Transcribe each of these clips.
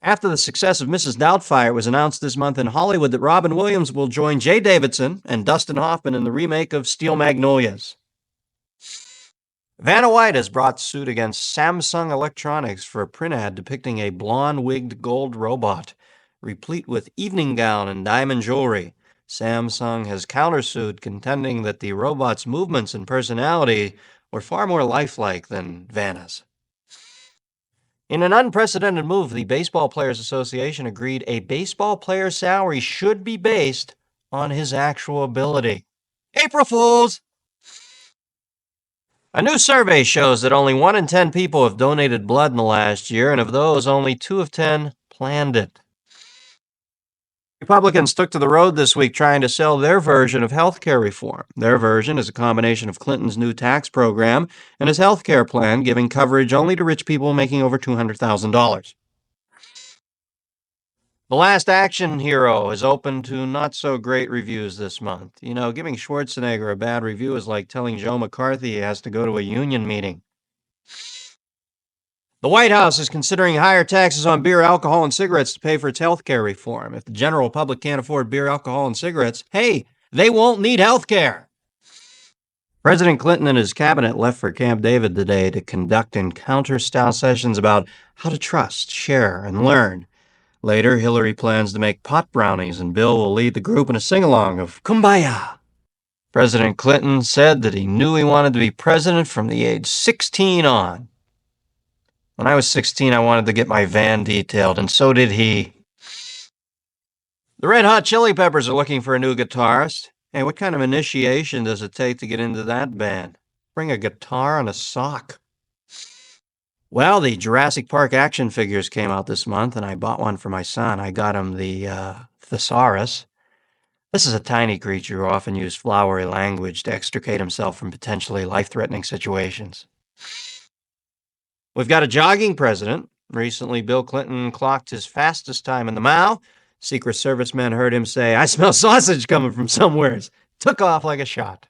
After the success of Mrs. Doubtfire, it was announced this month in Hollywood that Robin Williams will join Jay Davidson and Dustin Hoffman in the remake of Steel Magnolias. Vanna White has brought suit against Samsung Electronics for a print ad depicting a blonde-wigged gold robot, replete with evening gown and diamond jewelry. Samsung has countersued, contending that the robot's movements and personality were far more lifelike than Vanna's. In an unprecedented move, the Baseball Players Association agreed a baseball player's salary should be based on his actual ability. April Fools! A new survey shows that only 1 in 10 people have donated blood in the last year, and of those, only 2 of 10 planned it. Republicans took to the road this week trying to sell their version of health care reform. Their version is a combination of Clinton's new tax program and his health care plan, giving coverage only to rich people making over $200,000. The Last Action Hero is open to not-so-great reviews this month. You know, giving Schwarzenegger a bad review is like telling Joe McCarthy he has to go to a union meeting. The White House is considering higher taxes on beer, alcohol, and cigarettes to pay for its health care reform. If the general public can't afford beer, alcohol, and cigarettes, hey, they won't need health care. President Clinton and his cabinet left for Camp David today to conduct encounter-style sessions about how to trust, share, and learn. Later, Hillary plans to make pot brownies, and Bill will lead the group in a sing-along of Kumbaya. President Clinton said that he knew he wanted to be president from the age 16 on. When I was 16, I wanted to get my van detailed, and so did he. The Red Hot Chili Peppers are looking for a new guitarist. Hey, what kind of initiation does it take to get into that band? Bring a guitar and a sock. Well, the Jurassic Park action figures came out this month, and I bought one for my son. I got him the thesaurus. This is a tiny creature who often used flowery language to extricate himself from potentially life-threatening situations. We've got a jogging president. Recently, Bill Clinton clocked his fastest time in the mile. Secret Service men heard him say, "I smell sausage coming from somewheres." Took off like a shot.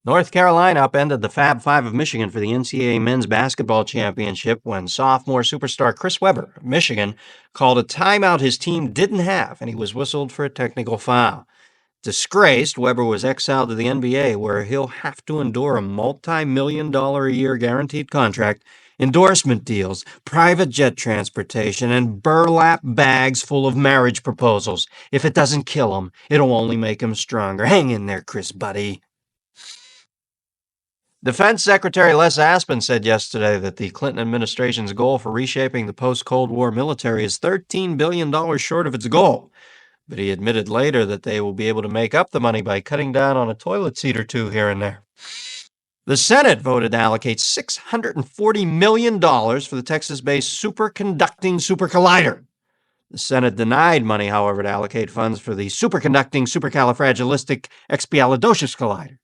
North Carolina upended the Fab Five of Michigan for the NCAA men's basketball championship when sophomore superstar Chris Webber of Michigan called a timeout his team didn't have, and he was whistled for a technical foul. Disgraced, Webber was exiled to the NBA, where he'll have to endure a multi-million-dollar-a-year guaranteed contract, endorsement deals, private jet transportation, and burlap bags full of marriage proposals. If it doesn't kill him, it'll only make him stronger. Hang in there, Chris, buddy. Defense Secretary Les Aspin said yesterday that the Clinton administration's goal for reshaping the post-Cold War military is $13 billion short of its goal. But he admitted later that they will be able to make up the money by cutting down on a toilet seat or two here and there. The Senate voted to allocate $640 million for the Texas-based superconducting super collider. The Senate denied money, however, to allocate funds for the superconducting supercalifragilisticexpialidocious collider.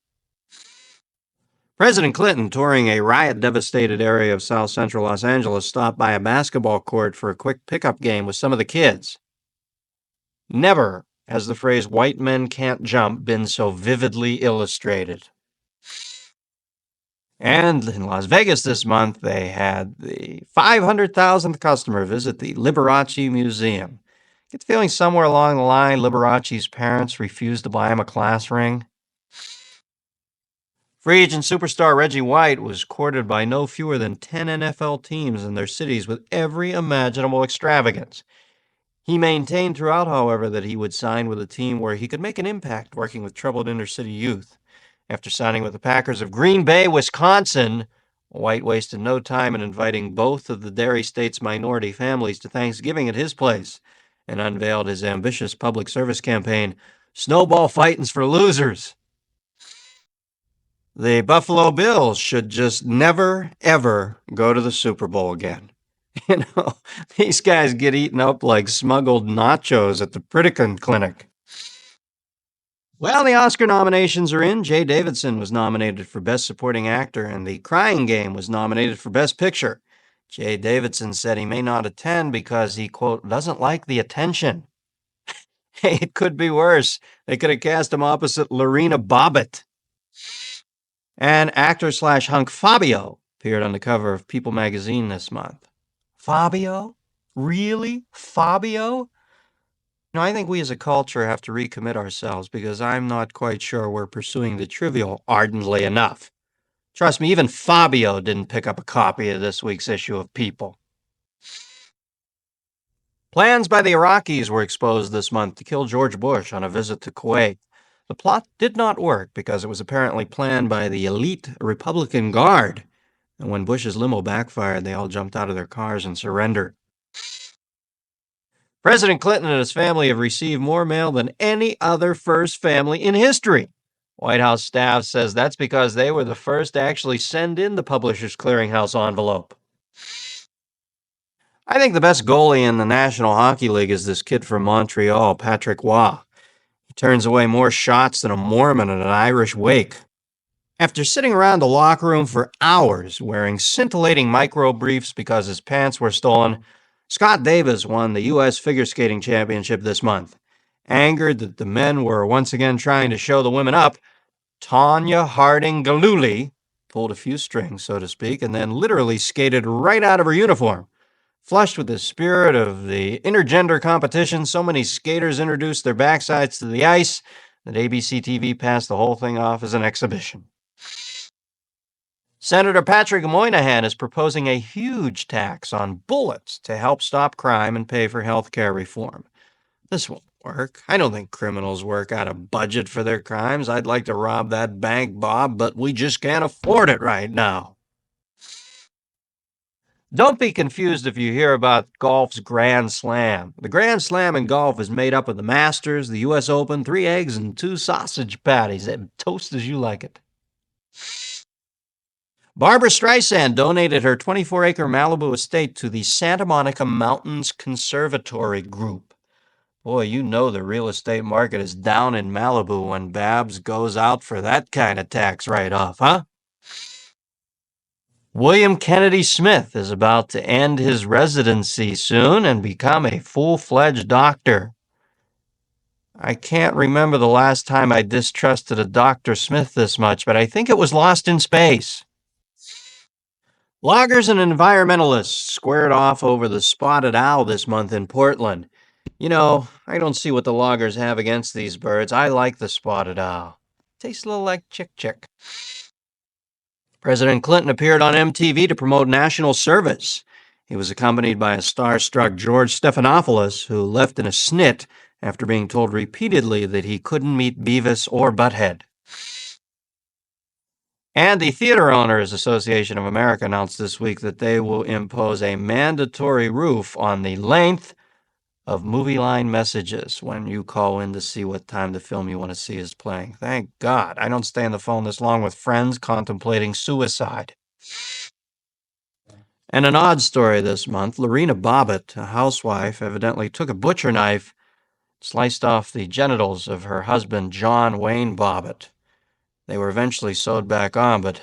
President Clinton, touring a riot-devastated area of south central Los Angeles, stopped by a basketball court for a quick pickup game with some of the kids. Never has the phrase "white men can't jump" been so vividly illustrated. And in Las Vegas this month, they had the 500,000th customer visit the Liberace Museum. Get the feeling somewhere along the line Liberace's parents refused to buy him a class ring. Free agent superstar Reggie White was courted by no fewer than 10 NFL teams in their cities with every imaginable extravagance. He maintained throughout, however, that he would sign with a team where he could make an impact working with troubled inner-city youth. After signing with the Packers of Green Bay, Wisconsin, White wasted no time in inviting both of the Dairy State's minority families to Thanksgiving at his place and unveiled his ambitious public service campaign, Snowball Fightin's for Losers. The Buffalo Bills should just never, ever go to the Super Bowl again. You know, these guys get eaten up like smuggled nachos at the Pritikin Clinic. Well, the Oscar nominations are in. Jay Davidson was nominated for Best Supporting Actor, and The Crying Game was nominated for Best Picture. Jay Davidson said he may not attend because he, quote, doesn't like the attention. Hey, it could be worse. They could have cast him opposite Lorena Bobbitt. And actor/hunk Fabio appeared on the cover of People magazine this month. Fabio? Really? Fabio? I think we as a culture have to recommit ourselves because I'm not quite sure we're pursuing the trivial ardently enough. Trust me, even Fabio didn't pick up a copy of this week's issue of People. Plans by the Iraqis were exposed this month to kill George Bush on a visit to Kuwait. The plot did not work because it was apparently planned by the elite Republican Guard. And when Bush's limo backfired, they all jumped out of their cars and surrendered. President Clinton and his family have received more mail than any other first family in history. White House staff says that's because they were the first to actually send in the Publishers Clearinghouse envelope. I think the best goalie in the National Hockey League is this kid from Montreal, Patrick Waugh. He turns away more shots than a Mormon at an Irish wake. After sitting around the locker room for hours wearing scintillating micro briefs because his pants were stolen, Scott Davis won the U.S. Figure Skating Championship this month. Angered that the men were once again trying to show the women up, Tanya Harding Galuli pulled a few strings, so to speak, and then literally skated right out of her uniform. Flushed with the spirit of the intergender competition, so many skaters introduced their backsides to the ice that ABC TV passed the whole thing off as an exhibition. Senator Patrick Moynihan is proposing a huge tax on bullets to help stop crime and pay for health care reform. This won't work. I don't think criminals work out a budget for their crimes. I'd like to rob that bank, Bob, but we just can't afford it right now. Don't be confused if you hear about golf's Grand Slam. The Grand Slam in golf is made up of the Masters, the U.S. Open, 3 eggs, and 2 sausage patties. Toast as you like it. Barbra Streisand donated her 24-acre Malibu estate to the Santa Monica Mountains Conservatory Group. Boy, you know the real estate market is down in Malibu when Babs goes out for that kind of tax write-off, huh? William Kennedy Smith is about to end his residency soon and become a full-fledged doctor. I can't remember the last time I distrusted a Dr. Smith this much, but I think it was Lost in Space. Loggers and environmentalists squared off over the spotted owl this month in Portland. I don't see what the loggers have against these birds. I like the spotted owl. Tastes a little like chick-chick. President Clinton appeared on MTV to promote national service. He was accompanied by a starstruck George Stephanopoulos, who left in a snit after being told repeatedly that he couldn't meet Beavis or Butthead. And the Theater Owners Association of America announced this week that they will impose a mandatory roof on the length of movie line messages when you call in to see what time the film you want to see is playing. Thank God I don't stay on the phone this long with friends contemplating suicide. And an odd story this month, Lorena Bobbitt, a housewife, evidently took a butcher knife, sliced off the genitals of her husband, John Wayne Bobbitt. They were eventually sewed back on, but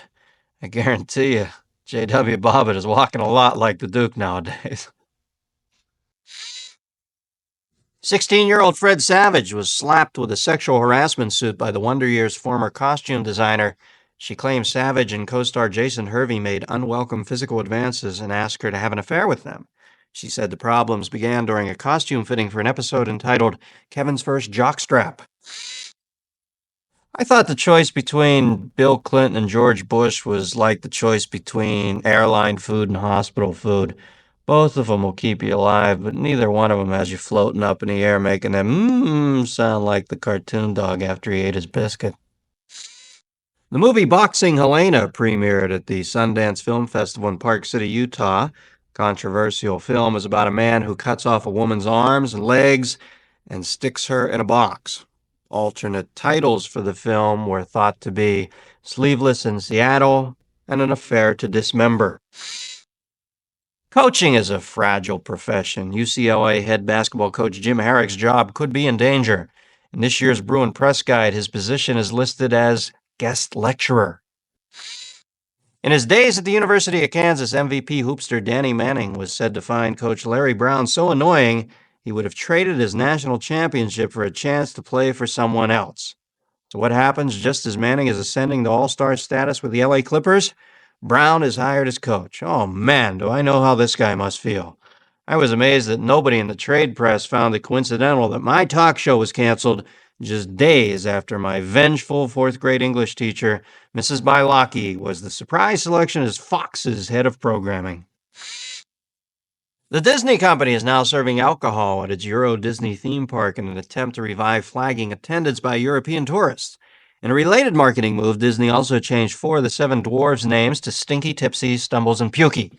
I guarantee you, J.W. Bobbitt is walking a lot like the Duke nowadays. 16-year-old Fred Savage was slapped with a sexual harassment suit by the Wonder Years' former costume designer. She claims Savage and co-star Jason Hervey made unwelcome physical advances and asked her to have an affair with them. She said the problems began during a costume fitting for an episode entitled Kevin's First Jockstrap. I thought the choice between Bill Clinton and George Bush was like the choice between airline food and hospital food. Both of them will keep you alive, but neither one of them has you floating up in the air making them sound like the cartoon dog after he ate his biscuit. The movie Boxing Helena premiered at the Sundance Film Festival in Park City, Utah. Controversial film is about a man who cuts off a woman's arms and legs and sticks her in a box. Alternate titles for the film were thought to be Sleeveless in Seattle and An Affair to Dismember. Coaching is a fragile profession. UCLA head basketball coach Jim Herrick's job could be in danger. In this year's Bruin Press Guide, his position is listed as guest lecturer. In his days at the University of Kansas, MVP hoopster Danny Manning was said to find Coach Larry Brown so annoying he would have traded his national championship for a chance to play for someone else. So what happens just as Manning is ascending to all-star status with the LA Clippers? Brown is hired as coach. Oh man, do I know how this guy must feel. I was amazed that nobody in the trade press found it coincidental that my talk show was canceled just days after my vengeful fourth grade English teacher, Mrs. Bylocki, was the surprise selection as Fox's head of programming. The Disney company is now serving alcohol at its Euro Disney theme park in an attempt to revive flagging attendance by European tourists. In a related marketing move, Disney also changed 4 of the 7 dwarves' names to Stinky, Tipsy, Stumbles, and Pukey.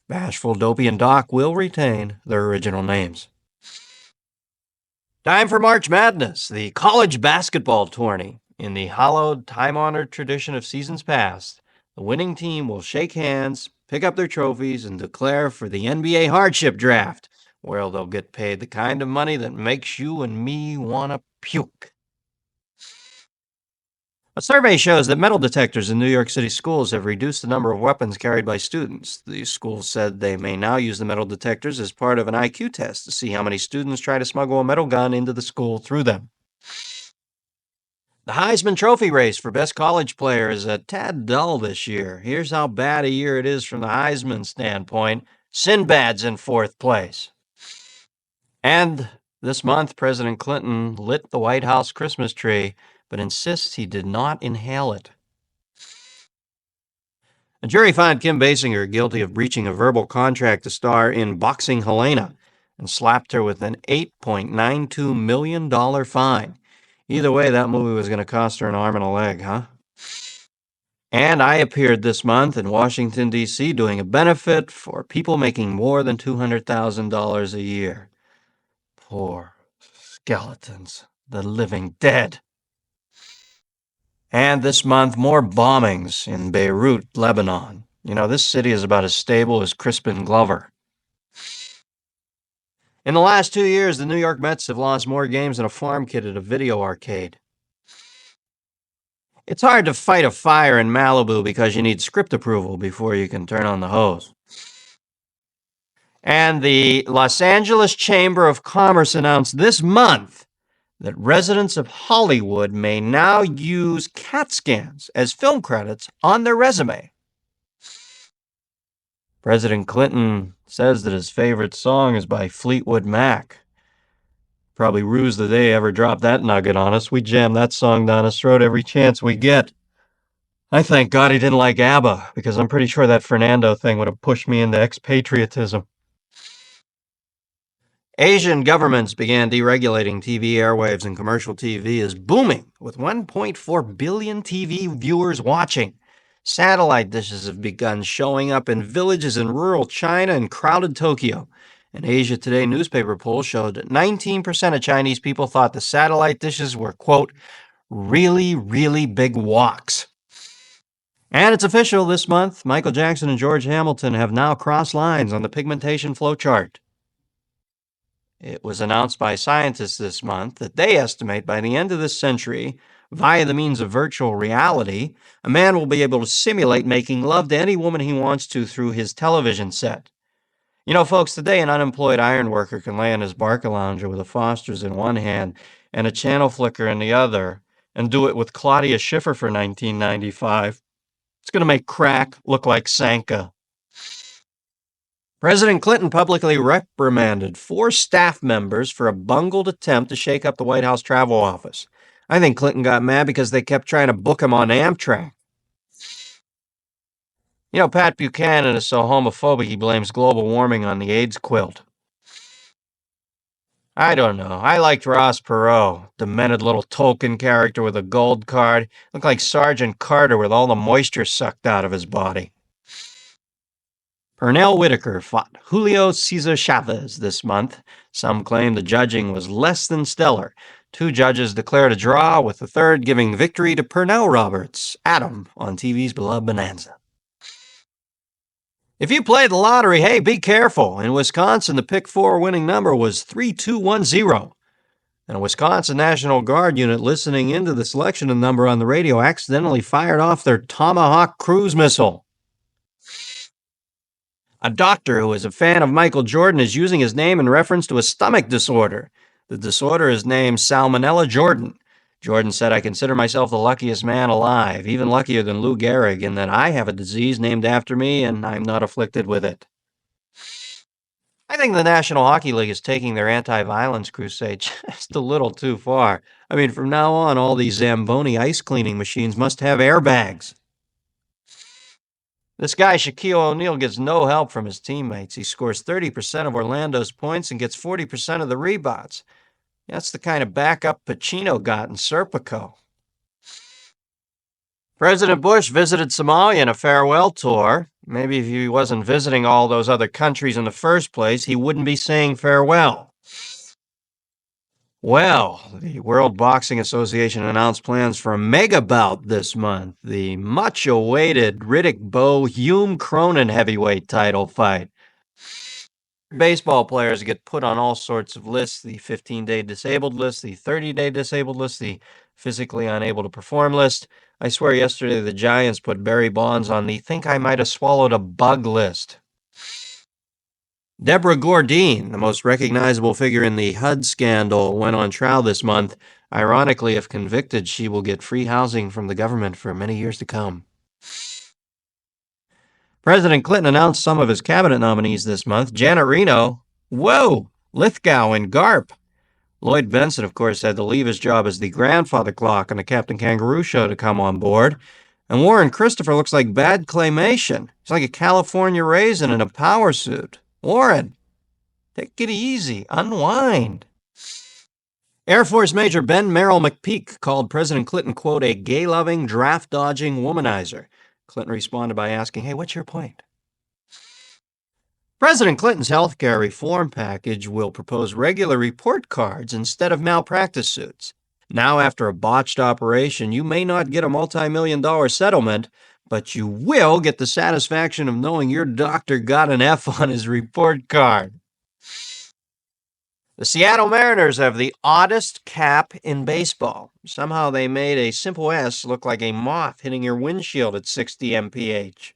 Bashful, Dopey, and Doc will retain their original names. Time for March Madness, the college basketball tourney. In the hallowed, time-honored tradition of seasons past, the winning team will shake hands, pick up their trophies, and declare for the NBA hardship draft, where they'll get paid the kind of money that makes you and me want to puke. A survey shows that metal detectors in New York City schools have reduced the number of weapons carried by students. The schools said they may now use the metal detectors as part of an IQ test to see how many students try to smuggle a metal gun into the school through them. The Heisman Trophy race for best college player is a tad dull this year. Here's how bad a year it is from the Heisman standpoint. Sinbad's in 4th place. And this month, President Clinton lit the White House Christmas tree, but insists he did not inhale it. A jury found Kim Basinger guilty of breaching a verbal contract to star in Boxing Helena and slapped her with an $8.92 million fine. Either way, that movie was going to cost her an arm and a leg, huh? And I appeared this month in Washington, D.C. doing a benefit for people making more than $200,000 a year. Poor skeletons, the living dead. And this month, more bombings in Beirut, Lebanon. You know, this city is about as stable as Crispin Glover. In the last 2 years, the New York Mets have lost more games than a farm kid at a video arcade. It's hard to fight a fire in Malibu because you need script approval before you can turn on the hose. And the Los Angeles Chamber of Commerce announced this month that residents of Hollywood may now use CAT scans as film credits on their resume. President Clinton says that his favorite song is by Fleetwood Mac. Probably ruse that they ever dropped that nugget on us. We jam that song down his throat every chance we get. I thank God he didn't like ABBA, because I'm pretty sure that Fernando thing would have pushed me into expatriatism. Asian governments began deregulating TV airwaves, and commercial TV is booming, with 1.4 billion TV viewers watching. Satellite dishes have begun showing up in villages in rural China and crowded Tokyo. An Asia Today newspaper poll showed that 19% of Chinese people thought the satellite dishes were, quote, really, really big woks. And it's official this month. Michael Jackson and George Hamilton have now crossed lines on the pigmentation flowchart. It was announced by scientists this month that they estimate by the end of this century, via the means of virtual reality, a man will be able to simulate making love to any woman he wants to through his television set. You know, folks, today an unemployed iron worker can lay in his Barca lounger with a Foster's in one hand and a channel flicker in the other and do it with Claudia Schiffer for $19.95. It's going to make crack look like Sanka. President Clinton publicly reprimanded 4 staff members for a bungled attempt to shake up the White House travel office. I think Clinton got mad because they kept trying to book him on Amtrak. You know, Pat Buchanan is so homophobic he blames global warming on the AIDS quilt. I don't know. I liked Ross Perot, demented little Tolkien character with a gold card. Looked like Sergeant Carter with all the moisture sucked out of his body. Pernell Whitaker fought Julio Cesar Chavez this month. Some claim the judging was less than stellar. 2 judges declared a draw, with the third giving victory to Pernell Roberts, Adam, on TV's beloved Bonanza. If you played the lottery, hey, be careful. In Wisconsin, the pick 4 winning number was 3210. And a Wisconsin National Guard unit listening into the selection of the number on the radio accidentally fired off their Tomahawk cruise missile. A doctor who is a fan of Michael Jordan is using his name in reference to a stomach disorder. The disorder is named Salmonella Jordan. Jordan said, I consider myself the luckiest man alive, even luckier than Lou Gehrig, in that I have a disease named after me and I'm not afflicted with it. I think the National Hockey League is taking their anti-violence crusade just a little too far. I mean, from now on, all these Zamboni ice cleaning machines must have airbags. This guy, Shaquille O'Neal, gets no help from his teammates. He scores 30% of Orlando's points and gets 40% of the rebounds. That's the kind of backup Pacino got in Serpico. President Bush visited Somalia in a farewell tour. Maybe if he wasn't visiting all those other countries in the first place, he wouldn't be saying farewell. Well, the World Boxing Association announced plans for a mega bout this month, the much-awaited Riddick Bowe-Hume Cronin heavyweight title fight. Baseball players get put on all sorts of lists, the 15-day disabled list, the 30-day disabled list, the physically unable to perform list. I swear yesterday the Giants put Barry Bonds on the think I might have swallowed a bug list. Deborah Gordine, the most recognizable figure in the HUD scandal, went on trial this month. Ironically, if convicted, she will get free housing from the government for many years to come. President Clinton announced some of his cabinet nominees this month. Janet Reno, whoa, Lithgow and Garp. Lloyd Benson, of course, had to leave his job as the grandfather clock on the Captain Kangaroo show to come on board. And Warren Christopher looks like bad claymation. He's like a California raisin in a power suit. Warren, take it easy. Unwind. Air Force Major Ben Merrill McPeak called President Clinton, quote, a gay-loving, draft-dodging womanizer. Clinton responded by asking, hey, what's your point? President Clinton's health care reform package will propose regular report cards instead of malpractice suits. Now, after a botched operation, you may not get a multi-million-dollar settlement, but you will get the satisfaction of knowing your doctor got an F on his report card. The Seattle Mariners have the oddest cap in baseball. Somehow they made a simple S look like a moth hitting your windshield at 60 mph.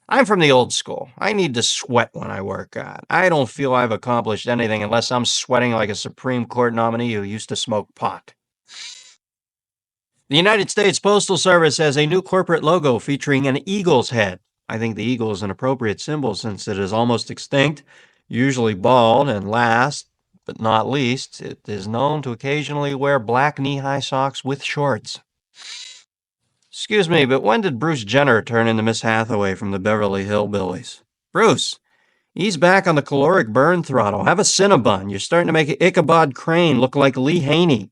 I'm from the old school. I need to sweat when I work out. I don't feel I've accomplished anything unless I'm sweating like a Supreme Court nominee who used to smoke pot. The United States Postal Service has a new corporate logo featuring an eagle's head. I think the eagle is an appropriate symbol since it is almost extinct, usually bald, and last but not least, it is known to occasionally wear black knee-high socks with shorts. Excuse me, but when did Bruce Jenner turn into Miss Hathaway from the Beverly Hillbillies? Bruce, ease back on the caloric burn throttle. Have a Cinnabon. You're starting to make Ichabod Crane look like Lee Haney.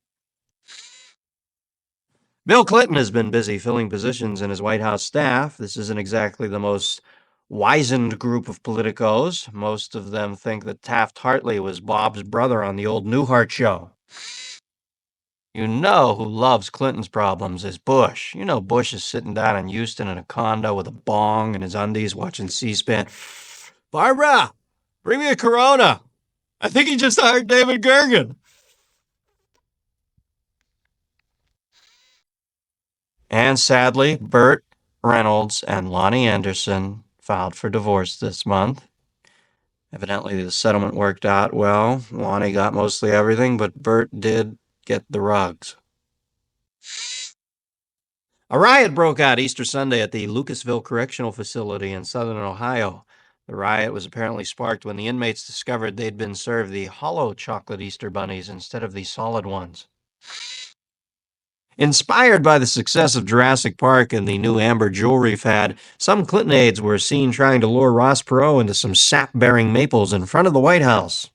Bill Clinton has been busy filling positions in his White House staff. This isn't exactly the most wizened group of politicos. Most of them think that Taft-Hartley was Bob's brother on the old Newhart show. You know who loves Clinton's problems is Bush. You know Bush is sitting down in Houston in a condo with a bong and his undies watching C-SPAN. Barbara, bring me a Corona. I think he just hired David Gergen. And sadly, Burt Reynolds and Lonnie Anderson filed for divorce this month. Evidently, the settlement worked out well. Lonnie got mostly everything, but Burt did get the rugs. A riot broke out Easter Sunday at the Lucasville Correctional Facility in southern Ohio. The riot was apparently sparked when the inmates discovered they'd been served the hollow chocolate Easter bunnies instead of the solid ones. Inspired by the success of Jurassic Park and the new amber jewelry fad, some Clinton aides were seen trying to lure Ross Perot into some sap-bearing maples in front of the White House.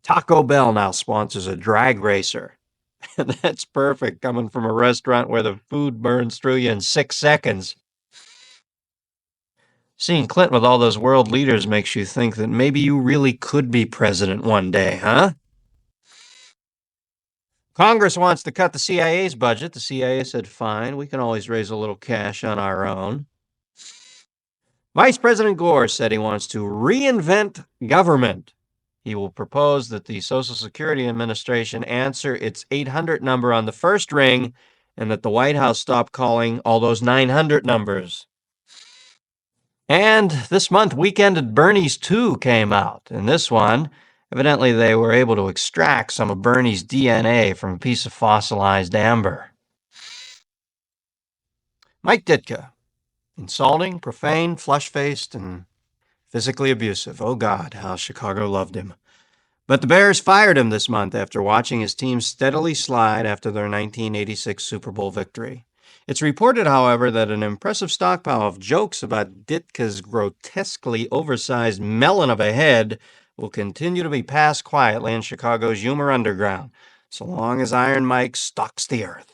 Taco Bell now sponsors a drag racer. And that's perfect, coming from a restaurant where the food burns through you in 6 seconds. Seeing Clinton with all those world leaders makes you think that maybe you really could be president one day, huh? Congress wants to cut the CIA's budget. The CIA said, fine, we can always raise a little cash on our own. Vice President Gore said he wants to reinvent government. He will propose that the Social Security Administration answer its 800 number on the first ring and that the White House stop calling all those 900 numbers. And this month, Weekend at Bernie's 2 came out. In this one, evidently they were able to extract some of Bernie's DNA from a piece of fossilized amber. Mike Ditka, insulting, profane, flush-faced, and Physically abusive. Oh, God, how Chicago loved him. But the Bears fired him this month after watching his team steadily slide after their 1986 Super Bowl victory. It's reported, however, that an impressive stockpile of jokes about Ditka's grotesquely oversized melon of a head will continue to be passed quietly in Chicago's humor underground, so long as Iron Mike stalks the earth.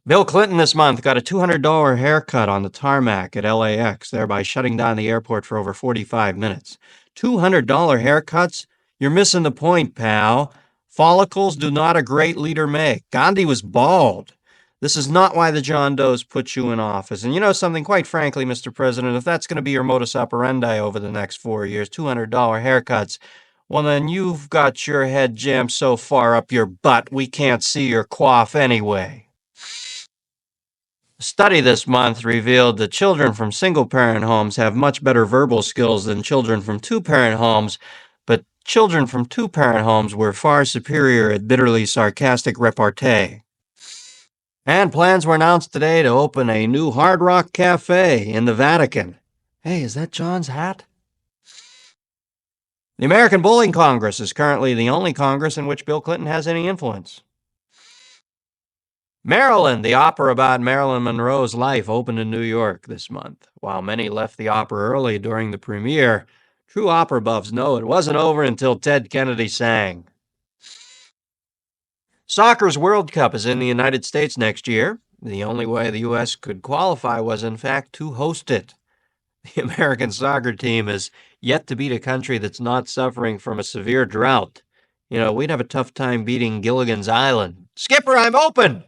Bill Clinton this month got a $200 haircut on the tarmac at LAX, thereby shutting down the airport for over 45 minutes. $200 haircuts? You're missing the point, pal. Follicles do not a great leader make. Gandhi was bald. This is not why the John Does put you in office. And you know something, quite frankly, Mr. President, if that's going to be your modus operandi over the next 4 years, $200 haircuts, well, then you've got your head jammed so far up your butt we can't see your coif anyway. A study this month revealed that children from single-parent homes have much better verbal skills than children from two-parent homes, but children from two-parent homes were far superior at bitterly sarcastic repartee. And plans were announced today to open a new Hard Rock Cafe in the Vatican. Hey, is that John's hat? The American Bowling Congress is currently the only Congress in which Bill Clinton has any influence. Maryland, the opera about Marilyn Monroe's life, opened in New York this month. While many left the opera early during the premiere, true opera buffs know it wasn't over until Ted Kennedy sang. Soccer's World Cup is in the United States next year. The only way the U.S. could qualify was, in fact, to host it. The American soccer team is yet to beat a country that's not suffering from a severe drought. You know, we'd have a tough time beating Gilligan's Island. Skipper, I'm open!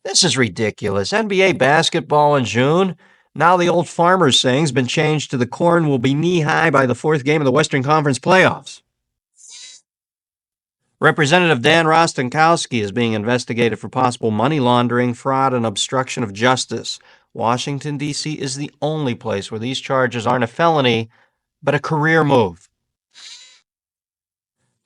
This is ridiculous. NBA basketball in June. Now the old farmer's saying's been changed to the corn will be knee-high by the fourth game of the Western Conference playoffs. Representative Dan Rostenkowski is being investigated for possible money laundering, fraud, and obstruction of justice. Washington, D.C. is the only place where these charges aren't a felony, but a career move.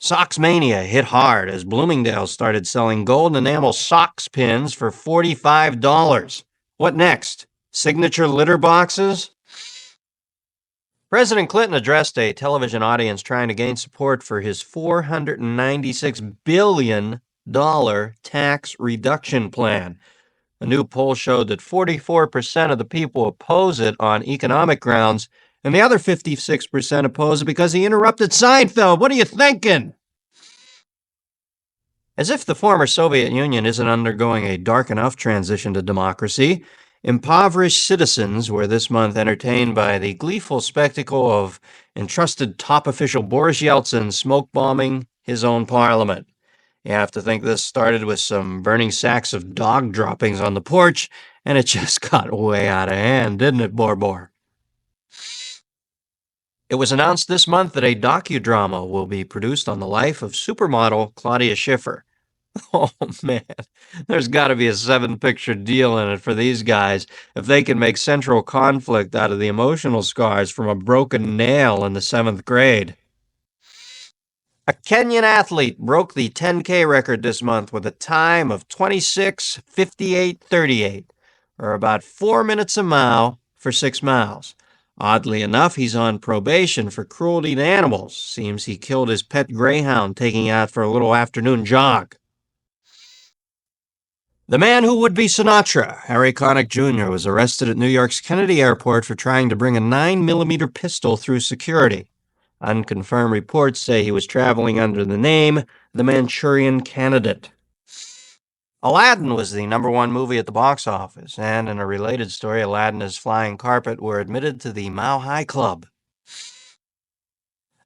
Socks mania hit hard as Bloomingdale's started selling gold enamel socks pins for $45. What next? Signature litter boxes? President Clinton addressed a television audience trying to gain support for his $496 billion tax reduction plan. A new poll showed that 44% of the people oppose it on economic grounds, and the other 56% oppose it because he interrupted Seinfeld. What are you thinking? As if the former Soviet Union isn't undergoing a dark enough transition to democracy, impoverished citizens were this month entertained by the gleeful spectacle of entrusted top official Boris Yeltsin smoke bombing his own parliament. You have to think this started with some burning sacks of dog droppings on the porch, and it just got way out of hand, didn't it, Borbor? It was announced this month that a docudrama will be produced on the life of supermodel Claudia Schiffer. Oh, man, there's got to be a 7-picture deal in it for these guys if they can make central conflict out of the emotional scars from a broken nail in the 7th grade. A Kenyan athlete broke the 10K record this month with a time of 26:58:38, or about 4 minutes a mile for 6 miles. Oddly enough, he's on probation for cruelty to animals. Seems he killed his pet greyhound taking it out for a little afternoon jog. The man who would be Sinatra, Harry Connick Jr., was arrested at New York's Kennedy Airport for trying to bring a 9mm pistol through security. Unconfirmed reports say he was traveling under the name The Manchurian Candidate. Aladdin was the #1 movie at the box office, and in a related story, Aladdin and his flying carpet were admitted to the Mile High Club.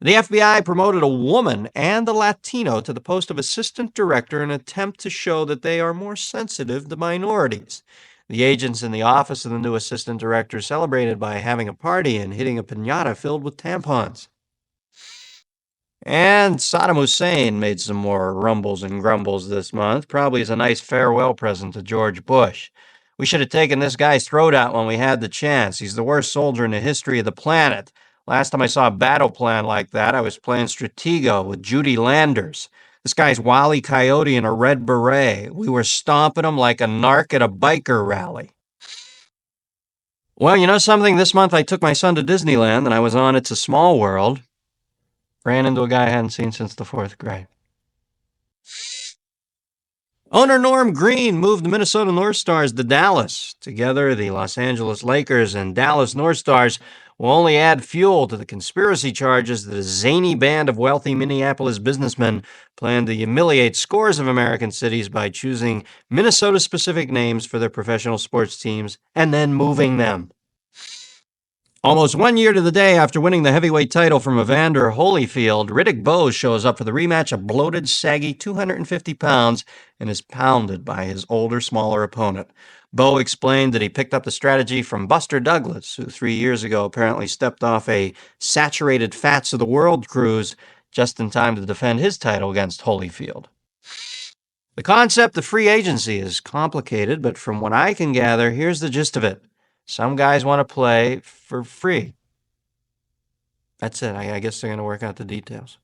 The FBI promoted a woman and a Latino to the post of assistant director in an attempt to show that they are more sensitive to minorities. The agents in the office of the new assistant director celebrated by having a party and hitting a piñata filled with tampons. And Saddam Hussein made some more rumbles and grumbles this month, probably as a nice farewell present to George Bush. We should have taken this guy's throat out when we had the chance. He's the worst soldier in the history of the planet. Last time I saw a battle plan like that, I was playing Stratego with Judy Landers. This guy's Wile E. Coyote in a red beret. We were stomping him like a narc at a biker rally. Well, you know something? This month I took my son to Disneyland and I was on It's a Small World. Ran into a guy I hadn't seen since the fourth grade. Owner Norm Green moved the Minnesota North Stars to Dallas. Together, the Los Angeles Lakers and Dallas North Stars will only add fuel to the conspiracy charges that a zany band of wealthy Minneapolis businessmen plan to humiliate scores of American cities by choosing Minnesota-specific names for their professional sports teams and then moving them. Almost 1 year to the day after winning the heavyweight title from Evander Holyfield, Riddick Bowe shows up for the rematch, a bloated, saggy 250 pounds, and is pounded by his older, smaller opponent. Bowe explained that he picked up the strategy from Buster Douglas, who 3 years ago apparently stepped off a saturated fats of the world cruise just in time to defend his title against Holyfield. The concept of free agency is complicated, but from what I can gather, here's the gist of it. Some guys want to play for free. That's it. I guess they're going to work out the details.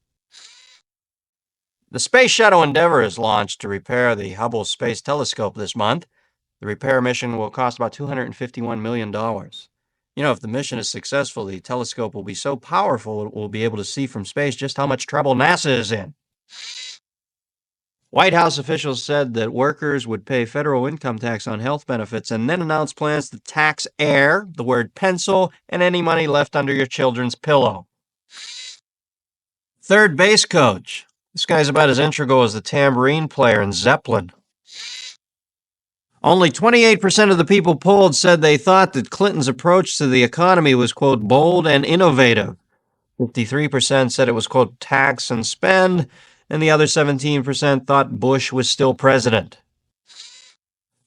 The Space Shuttle Endeavour is launched to repair the Hubble Space Telescope this month. The repair mission will cost about $251 million. You know, if the mission is successful, the telescope will be so powerful it will be able to see from space just how much trouble NASA is in. White House officials said that workers would pay federal income tax on health benefits and then announced plans to tax air, the word pencil, and any money left under your children's pillow. Third base coach. This guy's about as integral as the tambourine player in Zeppelin. Only 28% of the people polled said they thought that Clinton's approach to the economy was, quote, bold and innovative. 53% said it was, quote, tax and spend, and the other 17% thought Bush was still president.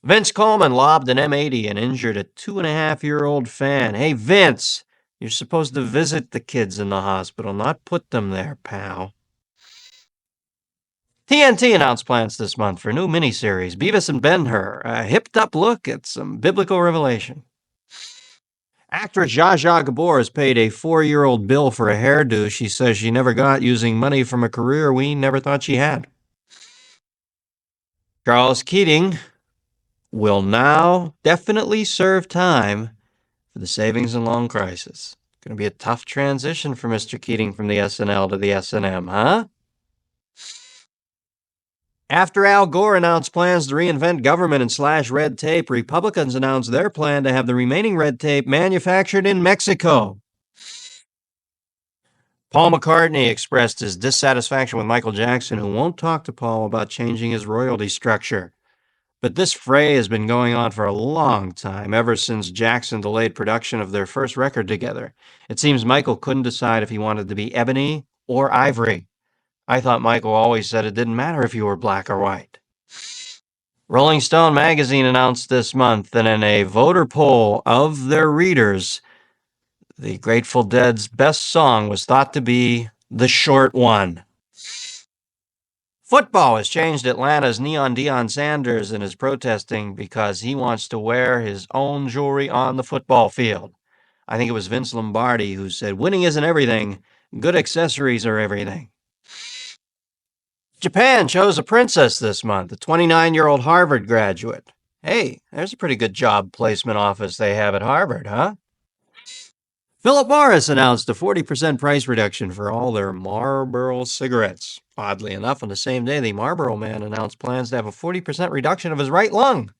Vince Coleman lobbed an M80 and injured a 2.5-year-old fan. Hey, Vince, you're supposed to visit the kids in the hospital, not put them there, pal. TNT announced plans this month for a new miniseries, Beavis and Ben-Hur, a hipped-up look at some biblical revelation. Actress Zsa Zsa Gabor has paid a 4-year-old bill for a hairdo she says she never got using money from a career we never thought she had. Charles Keating will now definitely serve time for the savings and loan crisis. It's going to be a tough transition for Mr. Keating from the SNL to the S&M, huh? After Al Gore announced plans to reinvent government and slash red tape, Republicans announced their plan to have the remaining red tape manufactured in Mexico. Paul McCartney expressed his dissatisfaction with Michael Jackson, who won't talk to Paul about changing his royalty structure. But this fray has been going on for a long time, ever since Jackson delayed production of their first record together. It seems Michael couldn't decide if he wanted to be ebony or ivory. I thought Michael always said it didn't matter if you were black or white. Rolling Stone magazine announced this month that in a voter poll of their readers, the Grateful Dead's best song was thought to be The Short One. Football has changed Atlanta's neon Deion Sanders and is protesting because he wants to wear his own jewelry on the football field. I think it was Vince Lombardi who said, winning isn't everything, good accessories are everything. Japan chose a princess this month, a 29-year-old Harvard graduate. Hey, there's a pretty good job placement office they have at Harvard, huh? Philip Morris announced a 40% price reduction for all their Marlboro cigarettes. Oddly enough, on the same day, the Marlboro man announced plans to have a 40% reduction of his right lung.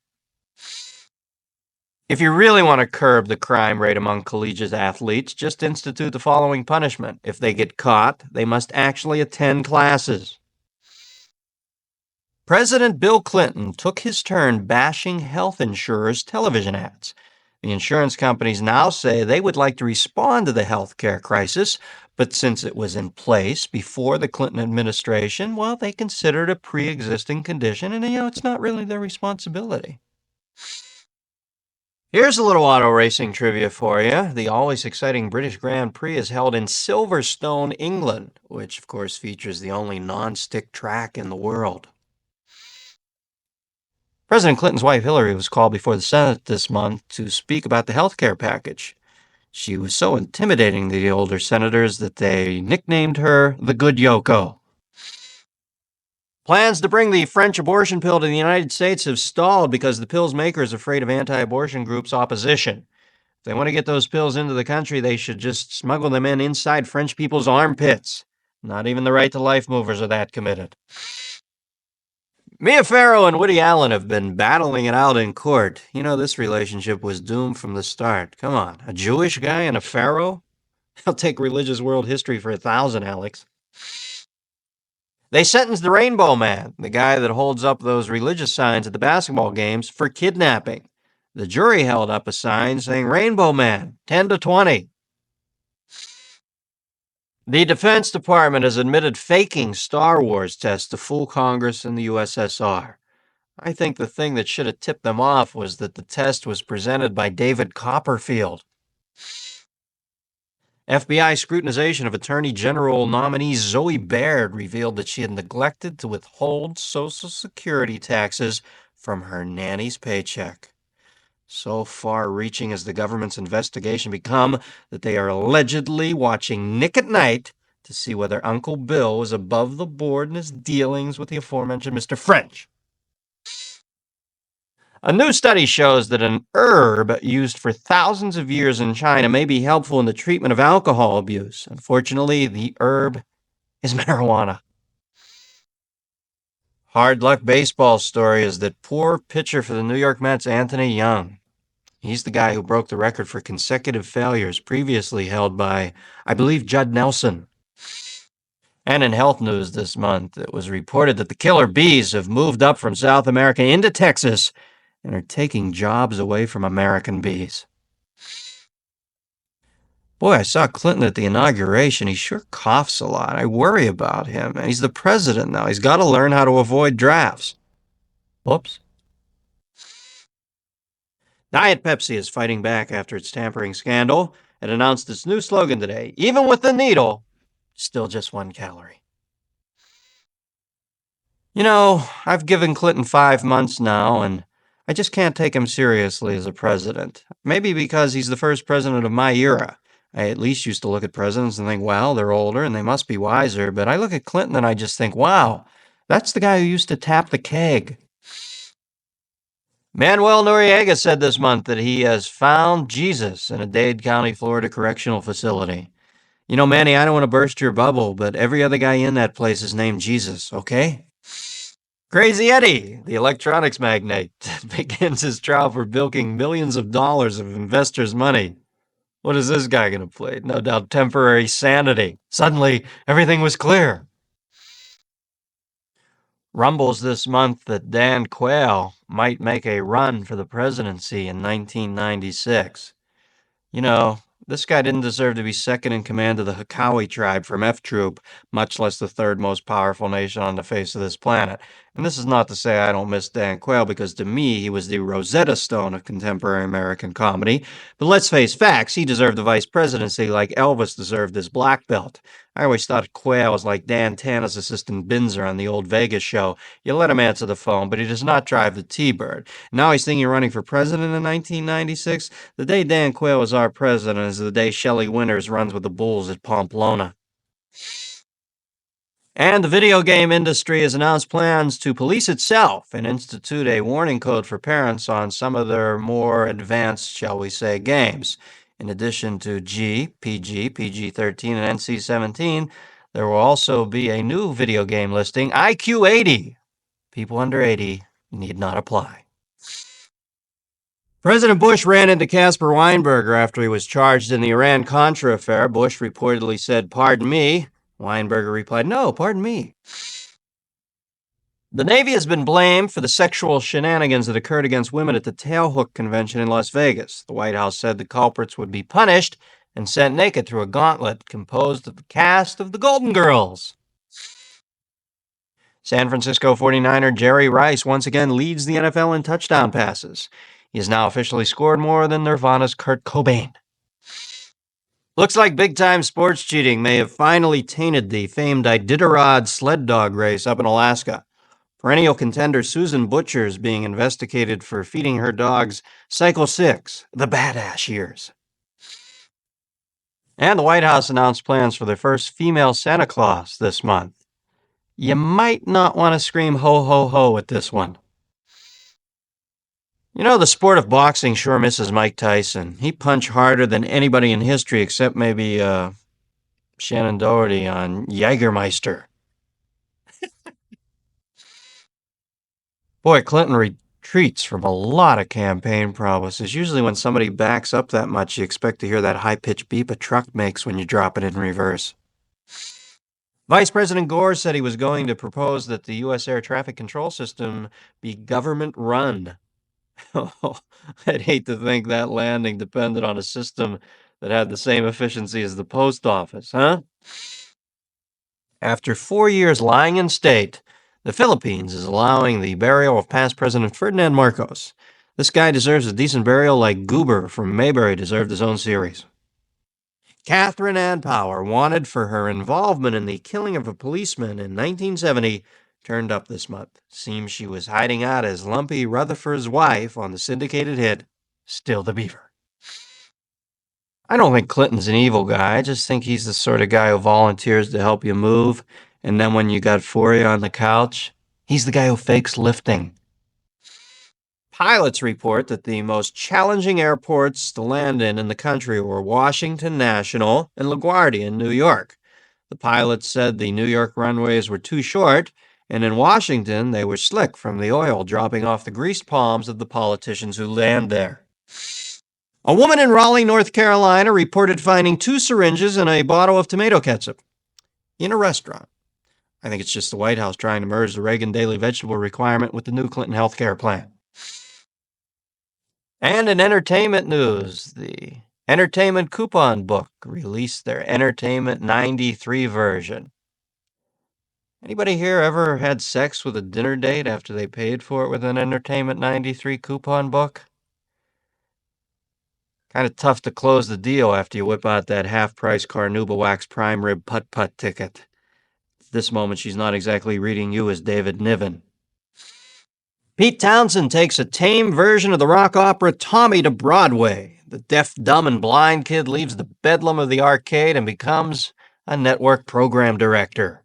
If you really want to curb the crime rate among collegiate athletes, just institute the following punishment. If they get caught, they must actually attend classes. President Bill Clinton took his turn bashing health insurers' television ads. The insurance companies now say they would like to respond to the healthcare crisis, but since it was in place before the Clinton administration, well, they consider it a pre-existing condition, and it's not really their responsibility. Here's a little auto racing trivia for you. The always exciting British Grand Prix is held in Silverstone, England, which of course features the only non-stick track in the world. President Clinton's wife, Hillary, was called before the Senate this month to speak about the health care package. She was so intimidating to the older senators that they nicknamed her the Good Yoko. Plans to bring the French abortion pill to the United States have stalled because the pill's maker is afraid of anti-abortion groups' opposition. If they want to get those pills into the country, they should just smuggle them inside French people's armpits. Not even the Right to Life movers are that committed. Mia Farrow and Woody Allen have been battling it out in court. You know, this relationship was doomed from the start. Come on, a Jewish guy and a pharaoh? I'll take religious world history for 1,000, Alex. They sentenced the Rainbow Man, the guy that holds up those religious signs at the basketball games, for kidnapping. The jury held up a sign saying Rainbow Man, 10 to 20. The Defense Department has admitted faking Star Wars tests to fool Congress and the USSR. I think the thing that should have tipped them off was that the test was presented by David Copperfield. FBI scrutinization of Attorney General nominee Zoe Baird revealed that she had neglected to withhold Social Security taxes from her nanny's paycheck. So far-reaching has the government's investigation become that they are allegedly watching Nick at Night to see whether Uncle Bill was above the board in his dealings with the aforementioned Mr. French. A new study shows that an herb used for thousands of years in China may be helpful in the treatment of alcohol abuse. Unfortunately, the herb is marijuana. Hard luck baseball story is that poor pitcher for the New York Mets, Anthony Young. He's the guy who broke the record for consecutive failures previously held by, I believe, Judd Nelson. And in health news this month, it was reported that the killer bees have moved up from South America into Texas and are taking jobs away from American bees. Boy, I saw Clinton at the inauguration. He sure coughs a lot. I worry about him. And he's the president now. He's got to learn how to avoid drafts. Whoops. Diet Pepsi is fighting back after its tampering scandal. It announced its new slogan today: even with the needle, still just 1 calorie. You know, I've given Clinton 5 months now, and I just can't take him seriously as a president. Maybe because he's the first president of my era. I at least used to look at presidents and think, well, they're older and they must be wiser. But I look at Clinton and I just think, wow, that's the guy who used to tap the keg. Manuel Noriega said this month that he has found Jesus in a Dade County, Florida correctional facility. You know, Manny, I don't want to burst your bubble, but every other guy in that place is named Jesus, okay? Crazy Eddie, the electronics magnate, begins his trial for bilking millions of dollars of investors' money. What is this guy going to plead? No doubt temporary sanity. Suddenly, everything was clear. Rumbles this month that Dan Quayle might make a run for the presidency in 1996. You know, this guy didn't deserve to be second in command of the Hakawi tribe from F Troop, much less the third most powerful nation on the face of this planet. And this is not to say I don't miss Dan Quayle, because to me, he was the Rosetta Stone of contemporary American comedy. But let's face facts, he deserved the vice presidency like Elvis deserved his black belt. I always thought Quayle was like Dan Tana's assistant Binzer on the old Vegas show. You let him answer the phone, but he does not drive the T-Bird. Now he's thinking of running for president in 1996? The day Dan Quayle was our president is the day Shelley Winters runs with the Bulls at Pamplona. And the video game industry has announced plans to police itself and institute a warning code for parents on some of their more advanced, shall we say, games. In addition to G, PG, PG-13, and NC-17, there will also be a new video game listing, IQ 80. People under 80 need not apply. President Bush ran into Casper Weinberger after he was charged in the Iran-Contra affair. Bush reportedly said, "Pardon me." Weinberger replied, "No, pardon me." The Navy has been blamed for the sexual shenanigans that occurred against women at the Tailhook Convention in Las Vegas. The White House said the culprits would be punished and sent naked through a gauntlet composed of the cast of the Golden Girls. San Francisco 49er Jerry Rice once again leads the NFL in touchdown passes. He has now officially scored more than Nirvana's Kurt Cobain. Looks like big-time sports cheating may have finally tainted the famed Iditarod sled dog race up in Alaska. Perennial contender Susan Butcher is being investigated for feeding her dogs Cycle 6, the badass years. And the White House announced plans for their first female Santa Claus this month. You might not want to scream ho ho ho at this one. You know, the sport of boxing sure misses Mike Tyson. He punched harder than anybody in history except maybe Shannon Doherty on Jägermeister. Boy, Clinton retreats from a lot of campaign promises. Usually when somebody backs up that much, you expect to hear that high-pitched beep a truck makes when you drop it in reverse. Vice President Gore said he was going to propose that the U.S. air traffic control system be government-run. Oh, I'd hate to think that landing depended on a system that had the same efficiency as the post office, huh? After 4 years lying in state, the Philippines is allowing the burial of past President Ferdinand Marcos. This guy deserves a decent burial like Goober from Mayberry deserved his own series. Catherine Ann Power, wanted for her involvement in the killing of a policeman in 1970, turned up this month. Seems she was hiding out as Lumpy Rutherford's wife on the syndicated hit, Still the Beaver. I don't think Clinton's an evil guy. I just think he's the sort of guy who volunteers to help you move, and then when you got 40 on the couch, he's the guy who fakes lifting. Pilots report that the most challenging airports to land in the country were Washington National and LaGuardia in New York. The pilots said the New York runways were too short, and in Washington they were slick from the oil dropping off the greased palms of the politicians who land there. A woman in Raleigh, North Carolina, reported finding 2 syringes and a bottle of tomato ketchup in a restaurant. I think it's just the White House trying to merge the Reagan daily vegetable requirement with the new Clinton health care plan. And in entertainment news, the Entertainment Coupon Book released their Entertainment 93 version. Anybody here ever had sex with a dinner date after they paid for it with an Entertainment 93 coupon book? Kind of tough to close the deal after you whip out that half-price Carnauba Wax Prime Rib Putt-Putt ticket. At this moment, she's not exactly reading you as David Niven. Pete Townsend takes a tame version of the rock opera Tommy to Broadway. The deaf, dumb, and blind kid leaves the bedlam of the arcade and becomes a network program director.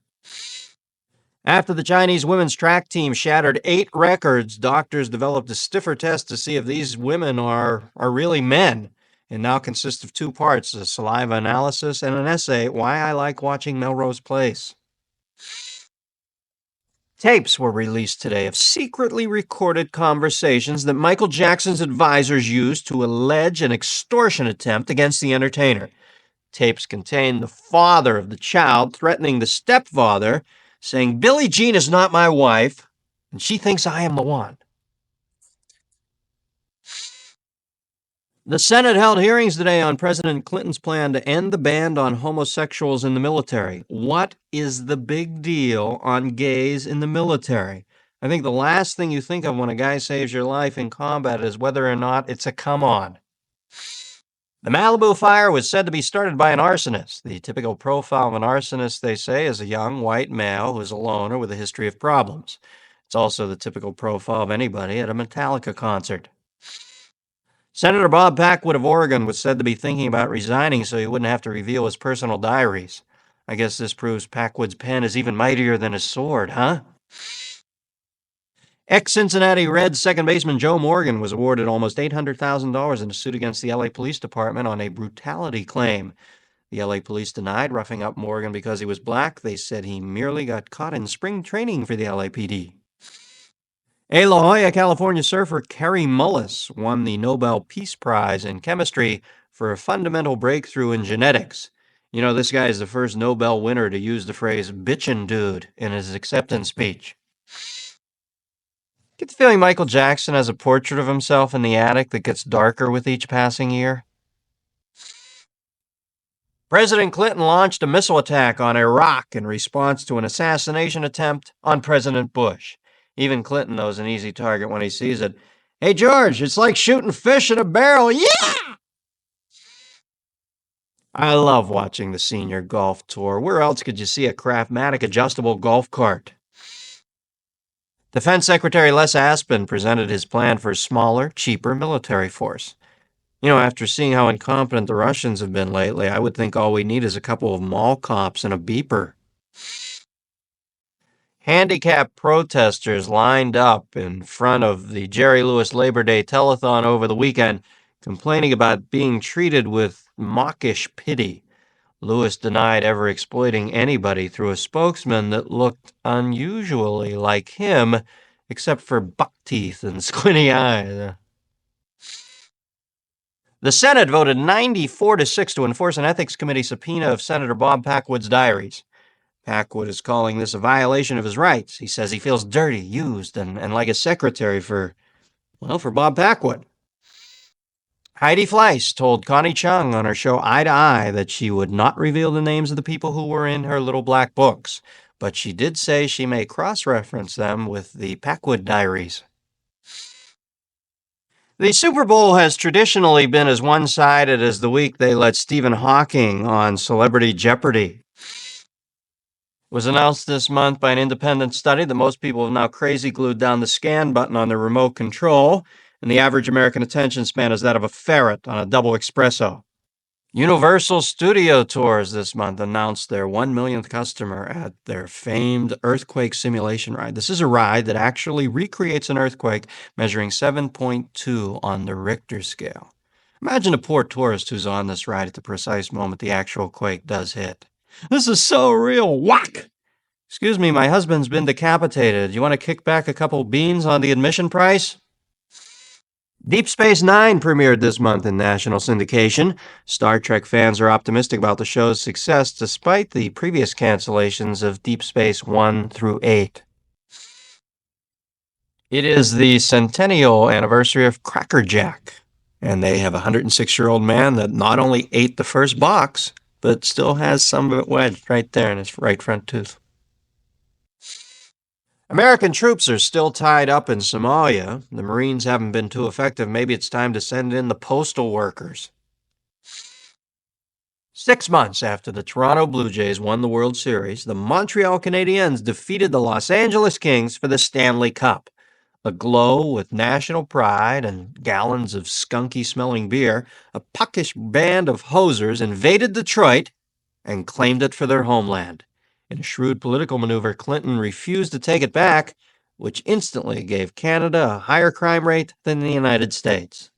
After the Chinese women's track team shattered 8 records, doctors developed a stiffer test to see if these women are really men. It now consists of 2 parts, a saliva analysis and an essay, Why I Like Watching Melrose Place. Tapes were released today of secretly recorded conversations that Michael Jackson's advisors used to allege an extortion attempt against the entertainer. Tapes contain the father of the child threatening the stepfather, saying, Billie Jean is not my wife, and she thinks I am the one. The Senate held hearings today on President Clinton's plan to end the ban on homosexuals in the military. What is the big deal on gays in the military? I think the last thing you think of when a guy saves your life in combat is whether or not it's a come-on. The Malibu fire was said to be started by an arsonist. The typical profile of an arsonist, they say, is a young white male who is a loner with a history of problems. It's also the typical profile of anybody at a Metallica concert. Senator Bob Packwood of Oregon was said to be thinking about resigning so he wouldn't have to reveal his personal diaries. I guess this proves Packwood's pen is even mightier than his sword, huh? Ex-Cincinnati Reds second baseman Joe Morgan was awarded almost $800,000 in a suit against the LA Police Department on a brutality claim. The LA Police denied roughing up Morgan because he was black. They said he merely got caught in spring training for the LAPD. A La Jolla, California surfer Carrie Mullis won the Nobel Peace Prize in chemistry for a fundamental breakthrough in genetics. You know, this guy is the first Nobel winner to use the phrase bitchin' dude in his acceptance speech. Get the feeling Michael Jackson has a portrait of himself in the attic that gets darker with each passing year? President Clinton launched a missile attack on Iraq in response to an assassination attempt on President Bush. Even Clinton knows an easy target when he sees it. Hey, George, it's like shooting fish in a barrel. Yeah! I love watching the senior golf tour. Where else could you see a Craftmatic adjustable golf cart? Defense Secretary Les Aspin presented his plan for a smaller, cheaper military force. You know, after seeing how incompetent the Russians have been lately, I would think all we need is a couple of mall cops and a beeper. Handicapped protesters lined up in front of the Jerry Lewis Labor Day telethon over the weekend, complaining about being treated with mawkish pity. Lewis denied ever exploiting anybody through a spokesman that looked unusually like him, except for buck teeth and squinty eyes. The Senate voted 94-6 to enforce an ethics committee subpoena of Senator Bob Packwood's diaries. Packwood is calling this a violation of his rights. He says he feels dirty, used, and like a secretary for Bob Packwood. Heidi Fleiss told Connie Chung on her show Eye to Eye that she would not reveal the names of the people who were in her little black books, but she did say she may cross-reference them with the Packwood diaries. The Super Bowl has traditionally been as one-sided as the week they let Stephen Hawking on Celebrity Jeopardy! It was announced this month by an independent study that most people have now crazy glued down the scan button on their remote control, and the average American attention span is that of a ferret on a double espresso. Universal Studio Tours this month announced their 1 millionth customer at their famed earthquake simulation ride. This is a ride that actually recreates an earthquake measuring 7.2 on the Richter scale. Imagine a poor tourist who's on this ride at the precise moment the actual quake does hit. This is so real. Whack! Excuse me, my husband's been decapitated. You want to kick back a couple beans on the admission price? Deep Space Nine premiered this month in national syndication. Star Trek fans are optimistic about the show's success despite the previous cancellations of Deep Space 1 through 8. It is the centennial anniversary of Cracker Jack, and they have a 106-year-old man that not only ate the first box, but still has some of it wedged right there in his right front tooth. American troops are still tied up in Somalia. The Marines haven't been too effective. Maybe it's time to send in the postal workers. 6 months after the Toronto Blue Jays won the World Series, the Montreal Canadiens defeated the Los Angeles Kings for the Stanley Cup. Aglow with national pride and gallons of skunky-smelling beer, a puckish band of hosers invaded Detroit and claimed it for their homeland. In a shrewd political maneuver, Clinton refused to take it back, which instantly gave Canada a higher crime rate than the United States.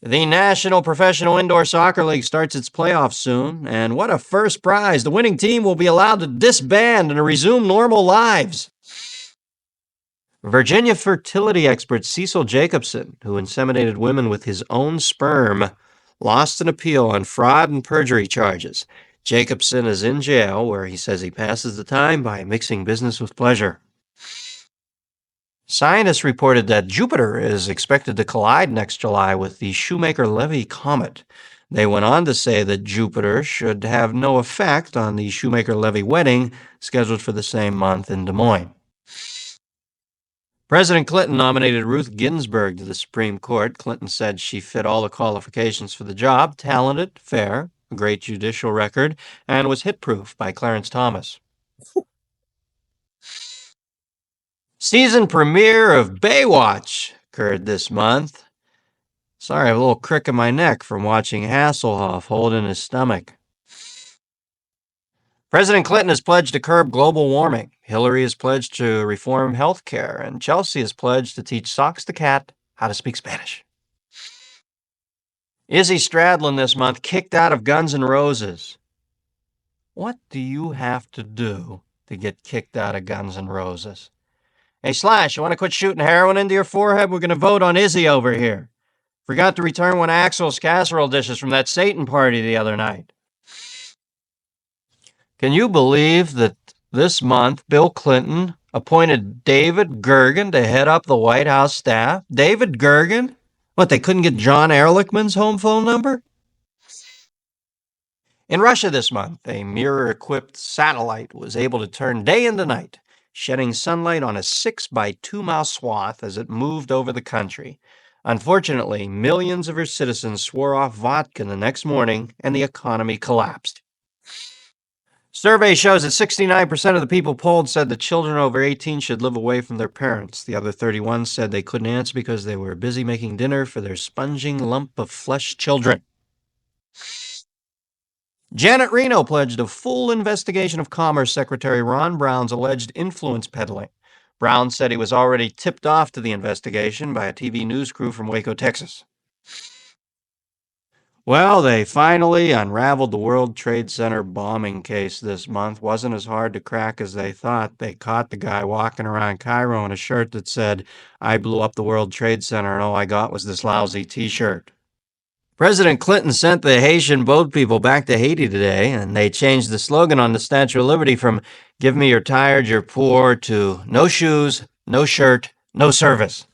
The National Professional Indoor Soccer League starts its playoffs soon, and what a first prize! The winning team will be allowed to disband and resume normal lives. Virginia fertility expert Cecil Jacobson, who inseminated women with his own sperm, lost an appeal on fraud and perjury charges. Jacobson is in jail, where he says he passes the time by mixing business with pleasure. Scientists reported that Jupiter is expected to collide next July with the Shoemaker-Levy comet. They went on to say that Jupiter should have no effect on the Shoemaker-Levy wedding scheduled for the same month in Des Moines. President Clinton nominated Ruth Ginsburg to the Supreme Court. Clinton said she fit all the qualifications for the job: talented, fair, a great judicial record, and was hit-proof by Clarence Thomas. Season premiere of Baywatch occurred this month. Sorry, I have a little crick in my neck from watching Hasselhoff holding his stomach. President Clinton has pledged to curb global warming. Hillary has pledged to reform health care, and Chelsea has pledged to teach Socks the cat how to speak Spanish. Izzy Stradlin this month kicked out of Guns N' Roses. What do you have to do to get kicked out of Guns N' Roses? Hey, Slash, you want to quit shooting heroin into your forehead? We're going to vote on Izzy over here. Forgot to return one of Axel's casserole dishes from that Satan party the other night. Can you believe that this month Bill Clinton appointed David Gergen to head up the White House staff? David Gergen? What, they couldn't get John Ehrlichman's home phone number? In Russia this month, a mirror-equipped satellite was able to turn day into night, shedding sunlight on a 6-by-2-mile swath as it moved over the country. Unfortunately, millions of her citizens swore off vodka the next morning, and the economy collapsed. Survey shows that 69% of the people polled said that children over 18 should live away from their parents. The other 31 said they couldn't answer because they were busy making dinner for their sponging lump of flesh children. Janet Reno pledged a full investigation of Commerce Secretary Ron Brown's alleged influence peddling. Brown said he was already tipped off to the investigation by a TV news crew from Waco, Texas. Well, they finally unraveled the World Trade Center bombing case this month. Wasn't as hard to crack as they thought. They caught the guy walking around Cairo in a shirt that said, "I blew up the World Trade Center and all I got was this lousy t-shirt." President Clinton sent the Haitian boat people back to Haiti today, and they changed the slogan on the Statue of Liberty from "Give me your tired, your poor" to "No shoes, no shirt, no service."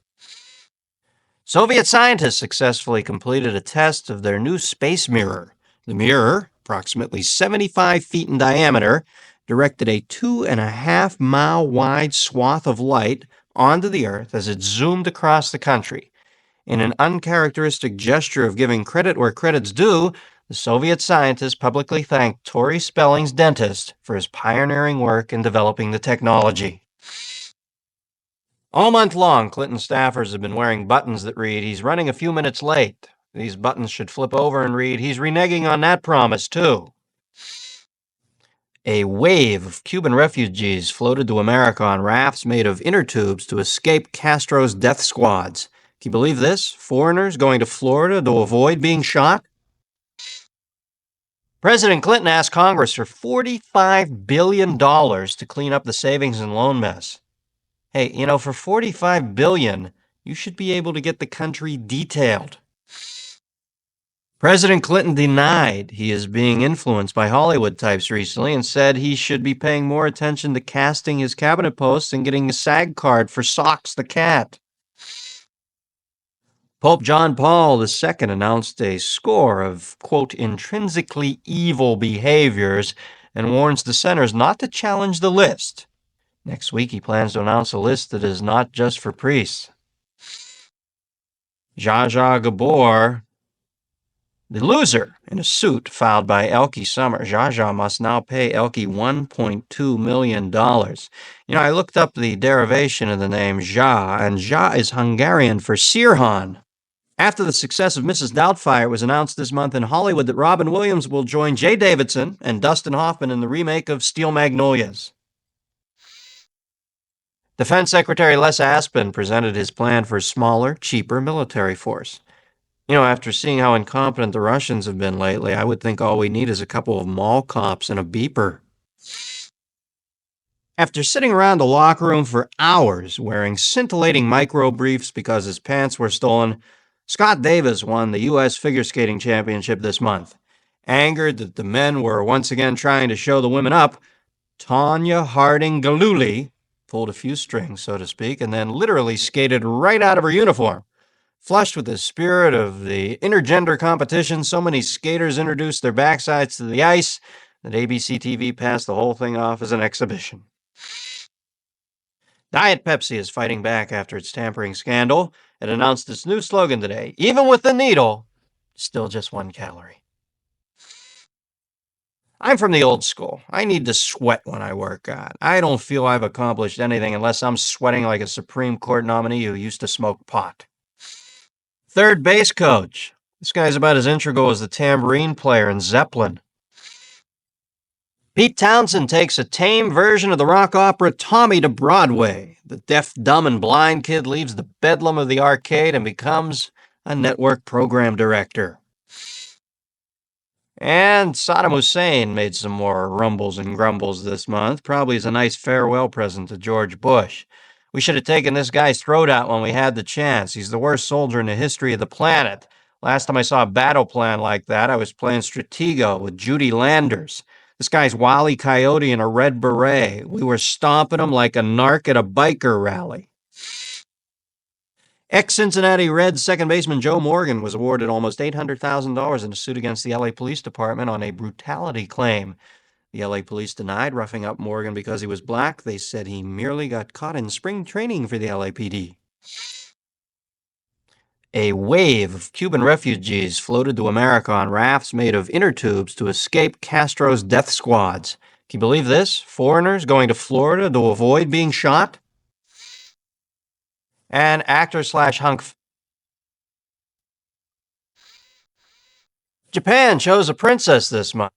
Soviet scientists successfully completed a test of their new space mirror. The mirror, approximately 75 feet in diameter, directed a 2.5-mile wide swath of light onto the Earth as it zoomed across the country. In an uncharacteristic gesture of giving credit where credit's due, the Soviet scientists publicly thanked Tori Spelling's dentist for his pioneering work in developing the technology. All month long, Clinton staffers have been wearing buttons that read, "He's running a few minutes late." These buttons should flip over and read, "He's reneging on that promise, too." A wave of Cuban refugees floated to America on rafts made of inner tubes to escape Castro's death squads. Can you believe this? Foreigners going to Florida to avoid being shot? President Clinton asked Congress for $45 billion to clean up the savings and loan mess. Hey, for $45 billion, you should be able to get the country detailed. President Clinton denied he is being influenced by Hollywood types recently and said he should be paying more attention to casting his cabinet posts and getting a SAG card for Socks the cat. Pope John Paul II announced a score of, quote, intrinsically evil behaviors and warns dissenters not to challenge the list. Next week, he plans to announce a list that is not just for priests. Zsa Zsa Gabor, the loser in a suit filed by Elke Summer. Zsa Zsa must now pay Elke $1.2 million. I looked up the derivation of the name Zsa, and Zsa is Hungarian for Sirhan. After the success of Mrs. Doubtfire, it was announced this month in Hollywood that Robin Williams will join Jay Davidson and Dustin Hoffman in the remake of Steel Magnolias. Defense Secretary Les Aspin presented his plan for a smaller, cheaper military force. After seeing how incompetent the Russians have been lately, I would think all we need is a couple of mall cops and a beeper. After sitting around the locker room for hours wearing scintillating micro briefs because his pants were stolen, Scott Davis won the U.S. Figure Skating Championship this month. Angered that the men were once again trying to show the women up, Tanya Harding-Galuli pulled a few strings, so to speak, and then literally skated right out of her uniform. Flushed with the spirit of the intergender competition, so many skaters introduced their backsides to the ice that ABC TV passed the whole thing off as an exhibition. Diet Pepsi is fighting back after its tampering scandal. It announced its new slogan today: "Even with the needle, still just 1 calorie." I'm from the old school. I need to sweat when I work out. I don't feel I've accomplished anything unless I'm sweating like a Supreme Court nominee who used to smoke pot. Third base coach. This guy's about as integral as the tambourine player in Zeppelin. Pete Townsend takes a tame version of the rock opera Tommy to Broadway. The deaf, dumb, and blind kid leaves the bedlam of the arcade and becomes a network program director. And Saddam Hussein made some more rumbles and grumbles this month, probably as a nice farewell present to George Bush. "We should have taken this guy's throat out when we had the chance. He's the worst soldier in the history of the planet. Last time I saw a battle plan like that, I was playing Stratego with Judy Landers. This guy's Wile E. Coyote in a red beret. We were stomping him like a narc at a biker rally." Ex-Cincinnati Reds second baseman Joe Morgan was awarded almost $800,000 in a suit against the LA Police Department on a brutality claim. The LA Police denied roughing up Morgan because he was black. They said he merely got caught in spring training for the LAPD. A wave of Cuban refugees floated to America on rafts made of inner tubes to escape Castro's death squads. Can you believe this? Foreigners going to Florida to avoid being shot? And actor/hunk. Japan chose a princess this month.